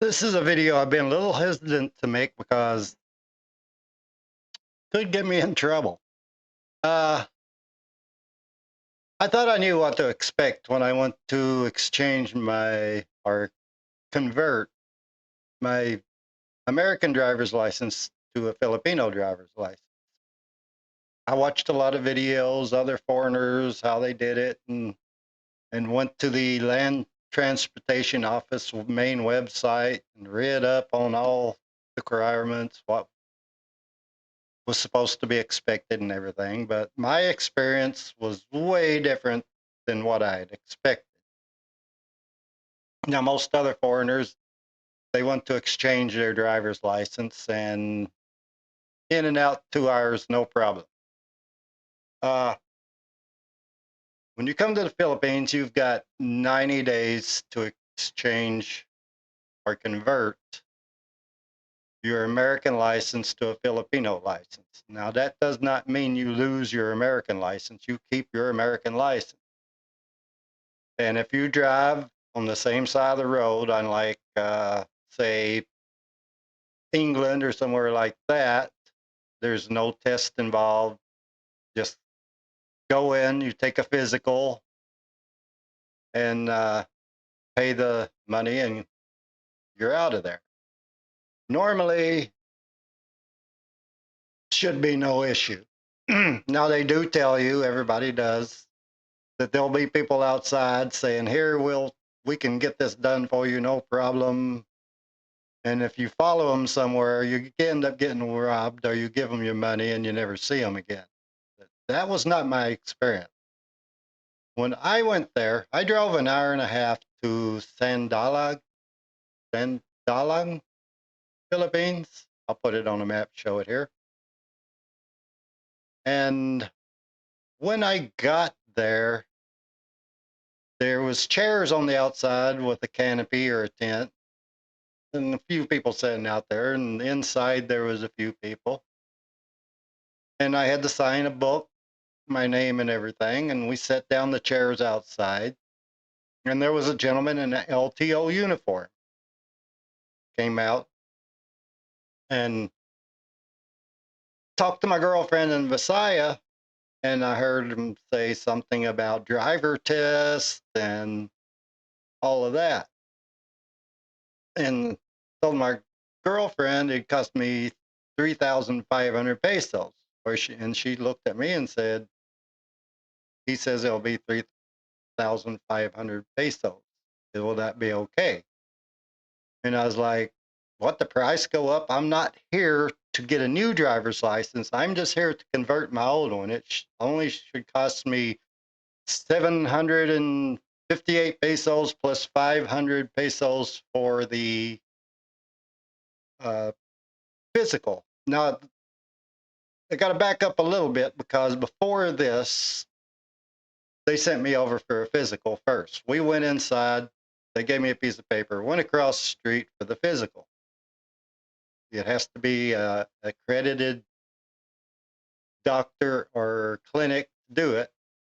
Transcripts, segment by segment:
This is a video I've been a little hesitant to make because it could get me in trouble. Uh, I thought I knew what to expect when I went to exchange my or convert my American driver's license to a Filipino driver's license. I watched a lot of videos, other foreigners, how they did it, and went to the Land Transportation Office main website and read up on all the requirements, what was supposed to be expected and everything, but my experience was way different than what I had expected. Now, most other foreigners, they want to exchange their driver's license and in and out 2 hours, no problem. Uh, when you come to the Philippines, you've got 90 days to exchange or convert your American license to a Filipino license. Now, that does not mean you lose your American license. You keep your American license. And if you drive on the same side of the road, unlike, say, England or somewhere like that, there's no test involved. Just go in, you take a physical, and pay the money, and you're out of there. Normally, should be no issue. Now, they do tell you, everybody does, that there'll be people outside saying, "Here, we can get this done for you, no problem." And if you follow them somewhere, you end up getting robbed, or you give them your money and you never see them again. That was not my experience. When I went there, I drove an hour and a half to Sandalag, Philippines. I'll put it on a map, show it here. And when I got there was chairs on the outside with a canopy or a tent, and a few people sitting out there. And inside there was a few people. And I had to sign a book, my name and everything, and we set down the chairs outside. And there was a gentleman in an LTO uniform came out and talked to my girlfriend in Visaya, and I heard him say something about driver test and all of that. And told my girlfriend it cost me 3,500 pesos. And she looked at me and said, he says it'll be 3,500 pesos. Will that be okay? And I was like, what, the price go up? I'm not here to get a new driver's license. I'm just here to convert my old one. It only should cost me 758 pesos plus 500 pesos for the uh, physical. Now, I got to back up a little bit because before this, they sent me over for a physical first. We went inside. They gave me a piece of paper, went across the street for the physical. It has to be a accredited doctor or clinic to do it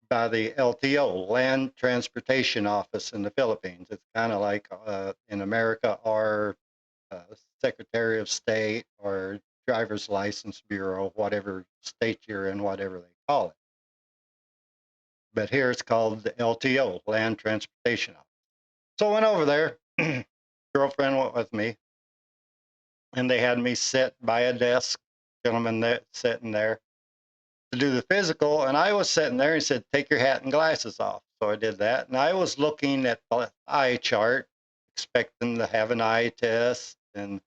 by the LTO, Land Transportation Office in the Philippines. It's kind of like in America, our Secretary of State or Driver's License Bureau, whatever state you're in, whatever they call it. But here it's called the LTO, Land Transportation Office. So I went over there. Girlfriend went with me, and they had me sit by a desk, gentleman there sitting there to do the physical. And I was sitting there and said, take your hat and glasses off. So I did that. And I was looking at the eye chart, expecting to have an eye test. And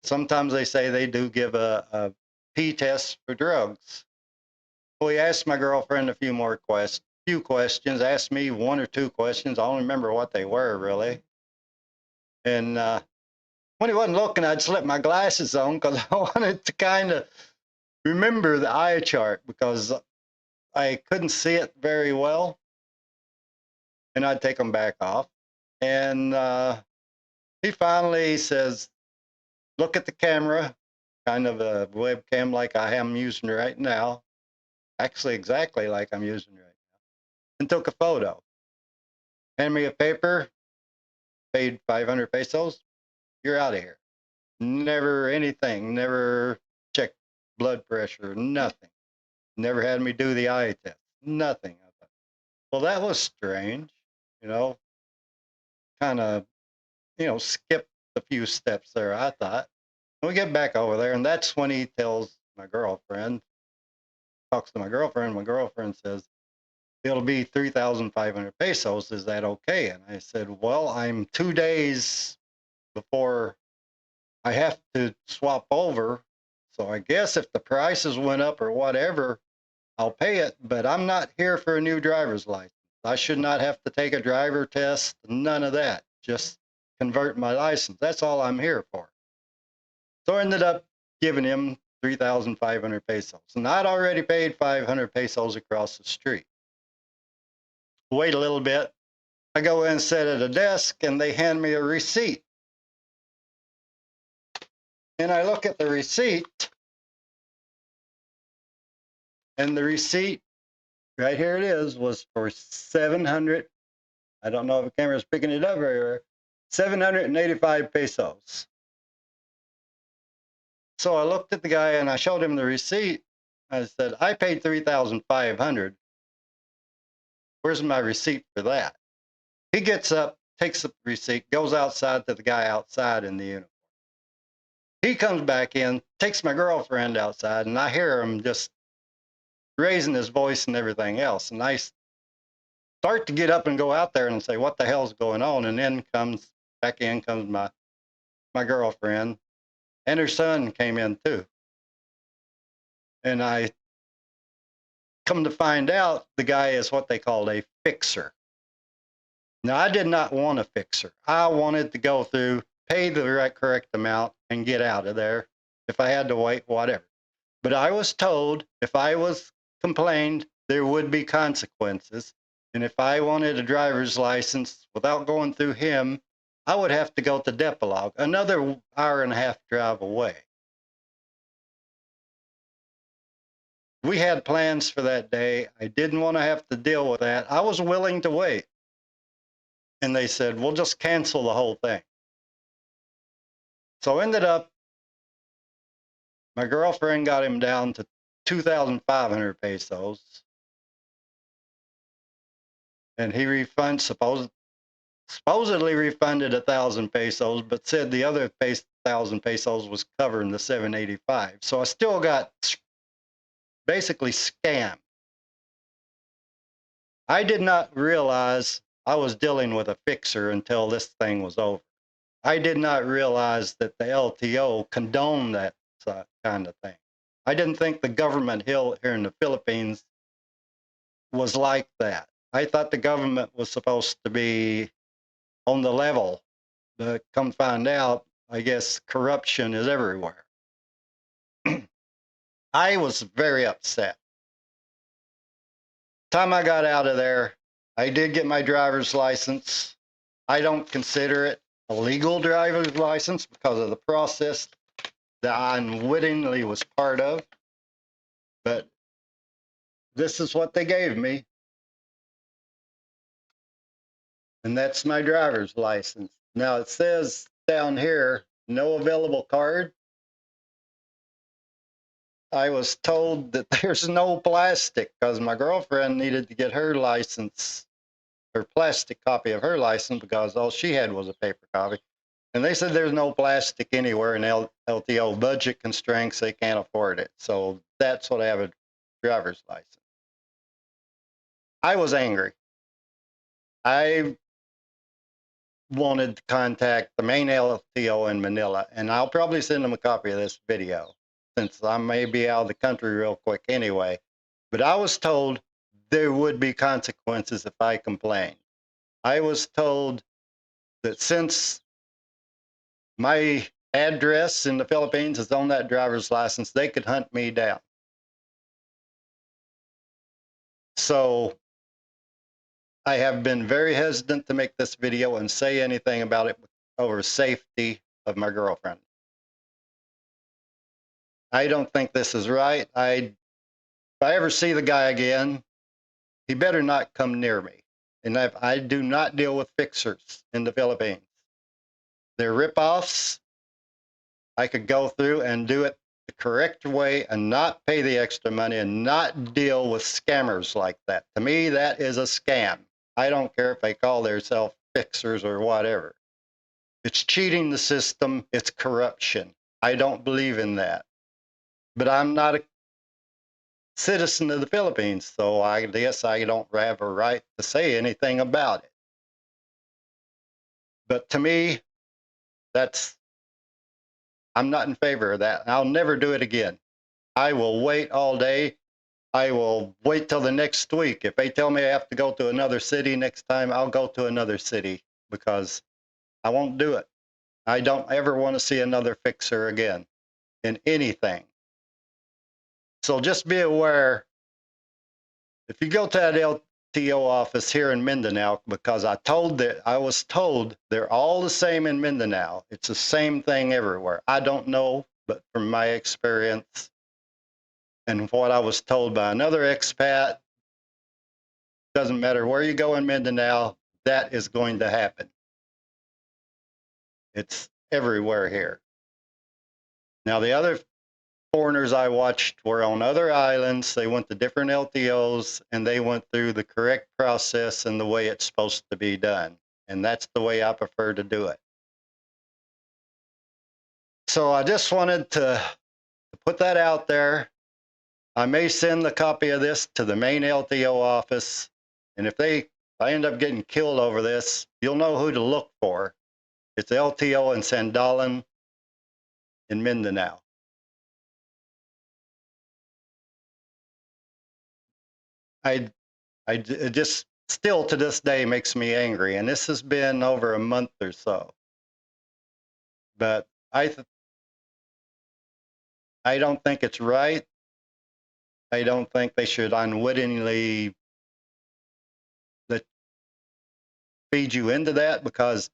sometimes they say they do give a P test for drugs. So he asked my girlfriend a few questions, asked me one or two questions. I don't remember what they were really. And when he wasn't looking, I'd slip my glasses on because I wanted to kind of remember the eye chart because I couldn't see it very well. And I'd take them back off. And he finally says, look at the camera, kind of a webcam like I am using right now, actually exactly like I'm using right now, and took a photo. Handed me a paper, paid 500 pesos, You're out of here. Never anything, never checked blood pressure, nothing. Never had me do the eye test, nothing. I thought, well, that was strange, you know, kind of, skipped a few steps there, I thought. And we get back over there, and that's when he tells my girlfriend, talks to my girlfriend. My girlfriend says, it'll be 3,500 pesos. Is that okay? And I said, well, I'm 2 days before I have to swap over. So I guess if the prices went up or whatever, I'll pay it. But I'm not here for a new driver's license. I should not have to take a driver test. None of that. Just convert my license. That's all I'm here for. So I ended up giving him 3,500 pesos. And I'd already paid 500 pesos across the street. Wait a little bit. I go in and sit at a desk and they hand me a receipt. And I look at the receipt, and the receipt, right here it is, was for 700. I don't know if the camera's picking it up very well. 785 pesos. So I looked at the guy and I showed him the receipt. I said, I paid 3,500. Where's my receipt for that? He gets up, takes the receipt, goes outside to the guy outside in the uniform. He comes back in, takes my girlfriend outside, and I hear him just raising his voice and everything else. And I start to get up and go out there and say, what the hell's going on? And then back in comes my girlfriend, and her son came in too. And I come to find out the guy is what they call a fixer. Now, I did not want a fixer. I wanted to go through, pay the correct amount, and get out of there. If I had to wait, whatever. But I was told if I was complained, there would be consequences. And if I wanted a driver's license without going through him, I would have to go to Depalog, another hour and a half drive away. We had plans for that day. I didn't want to have to deal with that. I was willing to wait. And they said, we'll just cancel the whole thing. So ended up, my girlfriend got him down to 2,500 pesos. And he supposedly refunded 1,000 pesos, but said the other 1,000 pesos was covering the 785. So I still got basically scammed. I did not realize I was dealing with a fixer until this thing was over. I did not realize that the LTO condoned that kind of thing. I didn't think the government here in the Philippines was like that. I thought the government was supposed to be on the level, but come find out, I guess corruption is everywhere. I was very upset. Time I got out of there, I did get my driver's license. I don't consider it a legal driver's license because of the process that I unwittingly was part of. But this is what they gave me. And that's my driver's license. Now it says down here, no available card. I was told that there's no plastic because my girlfriend needed to get her license, her plastic copy of her license, because all she had was a paper copy. And they said there's no plastic anywhere in LTO, budget constraints, they can't afford it. So that's what I have a driver's license. I was angry. I wanted to contact the main LTO in Manila, and I'll probably send them a copy of this video since I may be out of the country real quick anyway. But I was told there would be consequences if I complained. I was told that since my address in the Philippines is on that driver's license, they could hunt me down. So I have been very hesitant to make this video and say anything about it over safety of my girlfriend. I don't think this is right. If I ever see the guy again, he better not come near me. And I do not deal with fixers in the Philippines. Their ripoffs, I could go through and do it the correct way and not pay the extra money and not deal with scammers like that. To me, that is a scam. I don't care if they call themselves fixers or whatever. It's cheating the system, it's corruption. I don't believe in that. But I'm not a citizen of the Philippines, so I guess I don't have a right to say anything about it. But to me, that's I'm not in favor of that. I'll never do it again. I will wait all day. I will wait till the next week. If they tell me I have to go to another city next time, I'll go to another city because I won't do it. I don't ever want to see another fixer again in anything. So just be aware if you go to that LTO office here in Mindanao, because I was told they're all the same in Mindanao. It's the same thing everywhere. I don't know, but from my experience and what I was told by another expat, doesn't matter where you go in Mindanao, that is going to happen. It's everywhere here. Now, the other foreigners I watched were on other islands. They went to different LTOs and they went through the correct process and the way it's supposed to be done. And that's the way I prefer to do it. So I just wanted to put that out there. I may send the copy of this to the main LTO office. And if I end up getting killed over this, you'll know who to look for. It's LTO in Sandalan in Mindanao. I it just still to this day makes me angry, and this has been over a month or so. But I don't think it's right. I don't think they should unwittingly let feed you into that because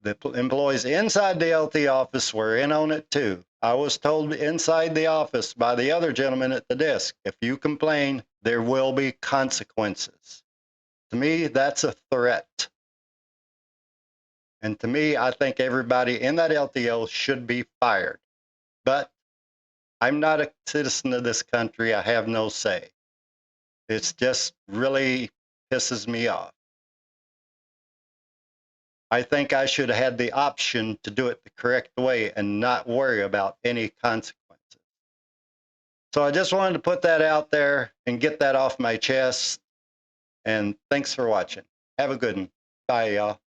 the employees inside the LT office were in on it too. I was told inside the office by the other gentleman at the desk, if you complain, there will be consequences. To me, that's a threat. And to me, I think everybody in that LTO should be fired. But I'm not a citizen of this country. I have no say. It's just really pisses me off. I think I should have had the option to do it the correct way and not worry about any consequences. So I just wanted to put that out there and get that off my chest. And thanks for watching. Have a good one. Bye, y'all.